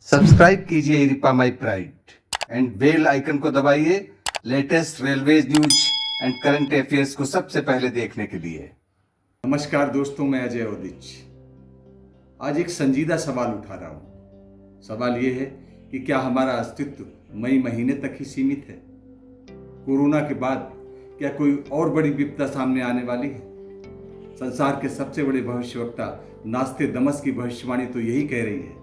Subscribe कीजिए इरिपा my pride and bell icon को दबाइए latest railways news and current affairs को सबसे पहले देखने के लिए। नमस्कार दोस्तों, मैं अजय ओदिच। आज एक संजीदा सवाल उठा रहा हूं। सवाल यह है कि क्या हमारा अस्तित्व मई महीने तक ही सीमित है? कोरोना के बाद क्या कोई और बड़ी विपदा सामने आने वाली है? संसार के सबसे बड़े भविष्यवक्ता नास्तेदमस की भविष्यवाणी तो यही कह रही है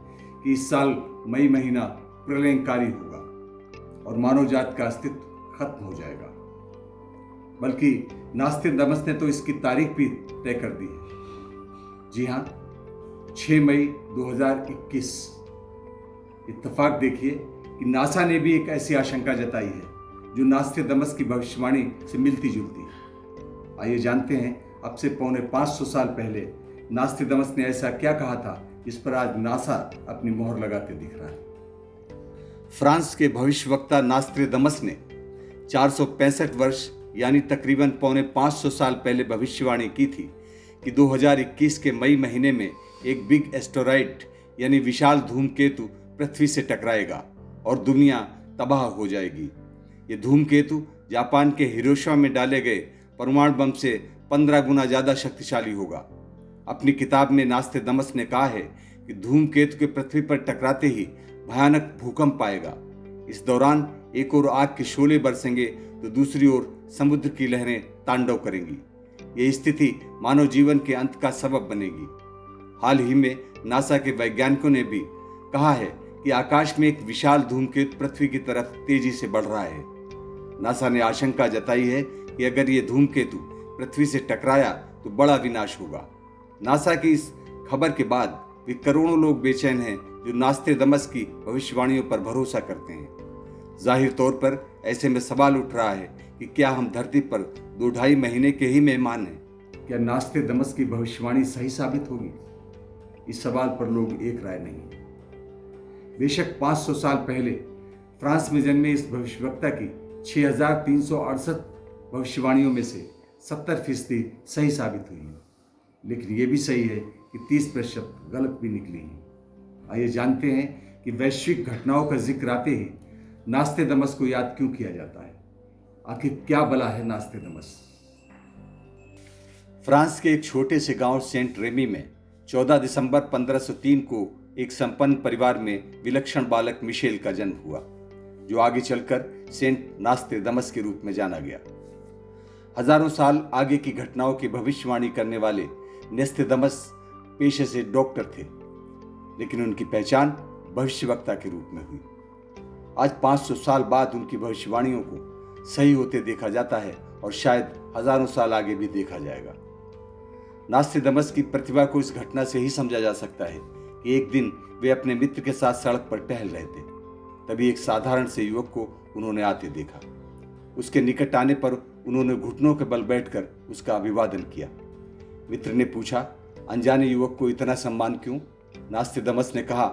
कि इस साल मई महीना प्रलयंकारी होगा और मानव जात का अस्तित्व खत्म हो जाएगा। बल्कि नास्तेदमस ने तो इसकी तारीख भी तय कर दी है। जी हाँ, 6 मई 2021। इत्तेफाक देखिए कि नासा ने भी एक ऐसी आशंका जताई है जो नास्तेदमस की भविष्यवाणी से मिलती जुलती है। आइए जानते हैं अब से पौने 500 साल पहले नास्तेदमस ने ऐसा क्या कहा था जिस पर आज नासा अपनी मोहर लगाते दिख रहा है। फ्रांस के भविष्यवक्ता नास्तेदमस ने 465 वर्ष यानी तकरीबन पौने 500 साल पहले भविष्यवाणी की थी कि 2021 के मई महीने में एक बिग एस्टेरॉइड यानी विशाल धूमकेतु पृथ्वी से टकराएगा और दुनिया तबाह हो जाएगी। ये धूमकेतु जापान के हिरोशिमा में डाले गए परमाणु बम से 15 गुना ज्यादा शक्तिशाली होगा। अपनी किताब में नास्तेदमस ने कहा है कि धूमकेतु के पृथ्वी पर टकराते ही भयानक भूकंप आएगा। इस दौरान एक ओर आग के शोले बरसेंगे तो दूसरी ओर समुद्र की लहरें तांडव करेंगी। ये स्थिति मानव जीवन के अंत का सबब बनेगी। हाल ही में नासा के वैज्ञानिकों ने भी कहा है कि आकाश में एक विशाल धूमकेतु पृथ्वी की तरफ तेजी से बढ़ रहा है। नासा ने आशंका जताई है कि अगर ये धूमकेतु पृथ्वी से टकराया तो बड़ा विनाश होगा। नासा की इस खबर के बाद भी करोड़ों लोग बेचैन हैं जो नास्तेदमस की भविष्यवाणियों पर भरोसा करते हैं। जाहिर तौर पर ऐसे में सवाल उठ रहा है कि क्या हम धरती पर 2-2.5 महीने के ही मेहमान हैं? क्या नास्तेदमस की भविष्यवाणी सही साबित होगी? इस सवाल पर लोग एक राय नहीं। बेशक 500 साल पहले फ्रांस में जन्मे इस भविष्यवक्ता की 6368 भविष्यवाणियों में से 70% सही साबित हुई है, लेकिन यह भी सही है कि 30% गलत भी निकली हैं। आइए जानते हैं कि वैश्विक घटनाओं का जिक्र आते ही नास्तेदमस को याद क्यों किया जाता है। आखिर क्या बला है नास्तेदमस? फ्रांस के एक छोटे से गांव सेंट रेमी में 14 दिसंबर 1503 को एक संपन्न परिवार में विलक्षण बालक मिशेल का जन्म हुआ, जो आगे चलकर सेंट नास्तेदमस के रूप में जाना गया। हजारों साल आगे की घटनाओं की भविष्यवाणी करने वाले नास्तेदमस पेशे से डॉक्टर थे, लेकिन उनकी पहचान भविष्यवक्ता के रूप में हुई। आज 500 साल बाद उनकी भविष्यवाणियों को सही होते देखा जाता है और शायद हजारों साल आगे भी देखा जाएगा। नास्तेदमस की प्रतिभा को इस घटना से ही समझा जा सकता है कि एक दिन वे अपने मित्र के साथ सड़क पर टहल रहे थे। तभी एक साधारण से युवक को उन्होंने आते देखा। उसके निकट आने पर उन्होंने घुटनों के बल बैठकर उसका अभिवादन किया। मित्र ने पूछा, अनजाने युवक को इतना सम्मान क्यों? नास्तेदमस ने कहा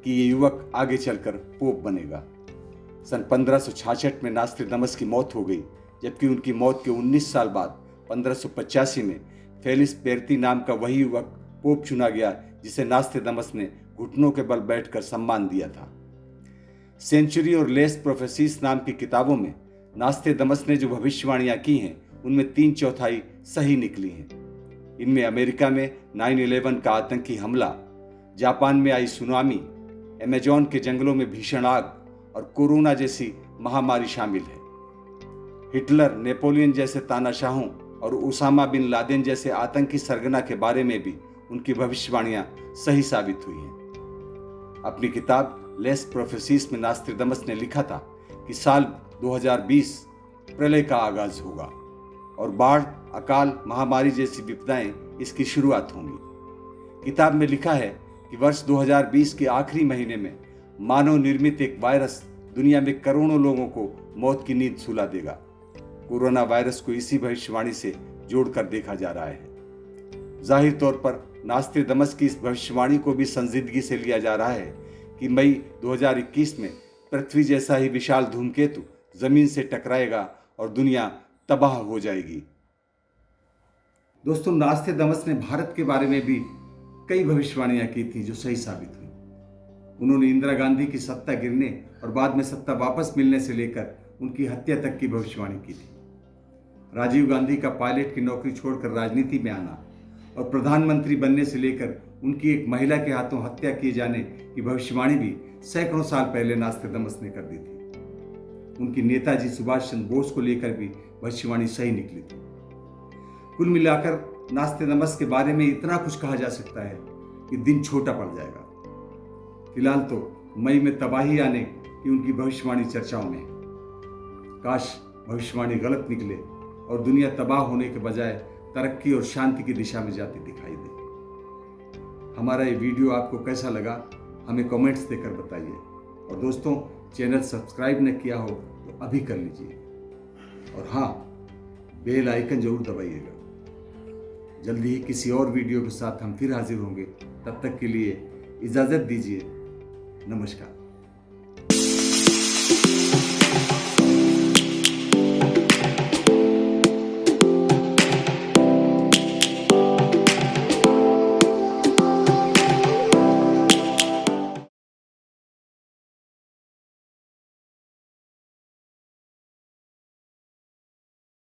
कि ये युवक आगे चलकर पोप बनेगा। सन 1566 में नास्तेदमस की मौत हो गई, जबकि उनकी मौत के 19 साल बाद 1585 में फेलिस पेरती नाम का वही युवक पोप चुना गया, जिसे नास्तेदमस ने घुटनों के बल बैठकर सम्मान दिया था। सेंचुरी और लेस प्रोफेसीज नाम की किताबों में नास्तेदमस ने जो भविष्यवाणियां की हैं, उनमें 3/4 सही निकली हैं। इनमें अमेरिका में 9/11 का आतंकी हमला, जापान में आई सुनामी, अमेजॉन के जंगलों में भीषण आग और कोरोना जैसी महामारी शामिल है। हिटलर, नेपोलियन जैसे तानाशाहों और उसामा बिन लादेन जैसे आतंकी सरगना के बारे में भी उनकी भविष्यवाणियां सही साबित हुई हैं। अपनी किताब लेस प्रोफेसीज में नास्तेदमस ने लिखा था कि साल 2020 प्रलय का आगाज होगा और बाढ़, अकाल, महामारी जैसी विपदाएं इसकी शुरुआत होंगी। किताब में लिखा है कि वर्ष 2020 के आखिरी महीने में मानव निर्मित एक वायरस दुनिया में करोड़ों लोगों को मौत की नींद सुला देगा। कोरोना वायरस को इसी भविष्यवाणी से जोड़कर देखा जा रहा है। जाहिर तौर पर नास्तेदमस की इस भविष्यवाणी को भी संजीदगी से लिया जा रहा है कि मई 2021 में पृथ्वी जैसा ही विशाल धूमकेतु जमीन से टकराएगा और दुनिया तबाह हो जाएगी। दोस्तों, नास्तेदमस ने भारत के बारे में भी कई भविष्यवाणियां की थी जो सही साबित हुई। उन्होंने इंदिरा गांधी की सत्ता गिरने और बाद में सत्ता वापस मिलने से लेकर उनकी हत्या तक की भविष्यवाणी की थी। राजीव गांधी का पायलट की नौकरी छोड़कर राजनीति में आना और प्रधानमंत्री बनने से लेकर उनकी एक महिला के हाथों हत्या किए जाने की भविष्यवाणी भी सैकड़ों साल पहले नास्तादमस ने कर दी थी। उनकी नेताजी सुभाष चंद्र बोस को लेकर भी भविष्यवाणी सही निकली थी। कुल मिलाकर नास्तादमस के बारे में इतना कुछ कहा जा सकता है कि दिन छोटा पड़ जाएगा। फिलहाल तो मई में तबाही आने की उनकी भविष्यवाणी चर्चाओं में है। काश भविष्यवाणी गलत निकले और दुनिया तबाह होने के बजाय तरक्की और शांति की दिशा में जाती दिखाई दे। हमारा ये वीडियो आपको कैसा लगा हमें कमेंट्स देकर बताइए, और दोस्तों चैनल सब्सक्राइब न किया हो तो अभी कर लीजिए, और हाँ, बेल आइकन जरूर दबाइएगा। जल्दी ही किसी और वीडियो के साथ हम फिर हाजिर होंगे। तब तक के लिए इजाज़त दीजिए। नमस्कार।